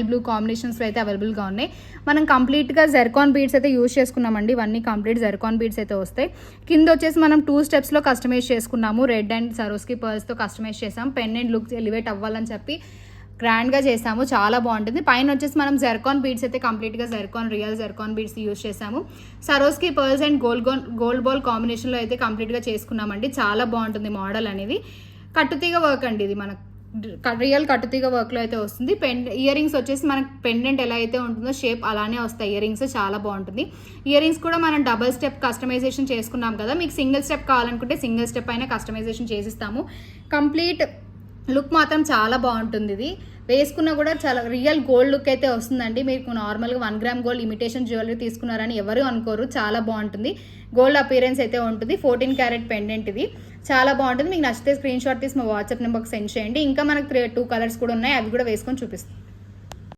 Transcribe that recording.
Blue కాంబినేషన్స్లో అయితే అవైలబుల్గా ఉన్నాయి. మనం కంప్లీట్గా జెర్కాన్ బీడ్స్ అయితే యూజ్ చేసుకున్నామండి. ఇవన్నీ కంప్లీట్ జెర్కాన్ బీడ్స్ అయితే వస్తాయి. కింద వచ్చేసి మనం 2 స్టెప్స్లో కస్టమైజ్ చేసుకున్నాము. రెడ్ అండ్ సరోస్కి పర్ల్స్తో కస్టమైజ్ చేసాం. పెండెంట్ లుక్ ఎలివేట్ అవ్వాలని చెప్పి గ్రాండ్గా చేసాము. చాలా బాగుంటుంది. పైన వచ్చేసి మనం జెర్కాన్ బీడ్స్ అయితే కంప్లీట్గా రియల్ జెర్కాన్ బీడ్స్ యూజ్ చేసాము. సరోస్కి పర్ల్స్ అండ్ గోల్డ్ బాల్ కాంబినేషన్లో అయితే కంప్లీట్గా చేసుకున్నామండి. చాలా బాగుంటుంది మోడల్ అనేది. కట్టుతీగ వర్క్ అండి ఇది, మనకు రియల్ కట్టుతీగ వర్క్లో అయితే వస్తుంది. ఇయర్ రింగ్స్ వచ్చేసి మనకు పెండెంట్ ఎలా అయితే ఉంటుందో షేప్ అలానే వస్తాయి ఇయర్ రింగ్స్. చాలా బాగుంటుంది. ఇయర్ రింగ్స్ కూడా మనం డబల్ స్టెప్ కస్టమైజేషన్ చేసుకున్నాం కదా, మీకు సింగిల్ స్టెప్ కావాలనుకుంటే సింగిల్ స్టెప్ అయినా కస్టమైజేషన్ చేసిస్తాము. కంప్లీట్ లుక్ మాత్రం చాలా బాగుంటుంది. ఇది వేసుకున్నా కూడా చాలా రియల్ గోల్డ్ లుక్ అయితే వస్తుందండి. మీకు నార్మల్గా 1 గ్రామ్ గోల్డ్ ఇమిటేషన్ జ్యువెలరీ తీసుకున్నారని ఎవరు అనుకోరు. చాలా బాగుంటుంది. గోల్డ్ అపీరెన్స్ అయితే ఉంటుంది. 14 క్యారెట్ పెండెంట్ ఇది. చాలా బాగుంటుంది. మీకు నచ్చితే స్క్రీన్ షాట్ తీసి మా వాట్సాప్ నెంబర్కి సెండ్ చేయండి. ఇంకా మనకు 2 కలర్స్ కూడా ఉన్నాయి, అవి కూడా వేసుకొని చూపిస్తాం.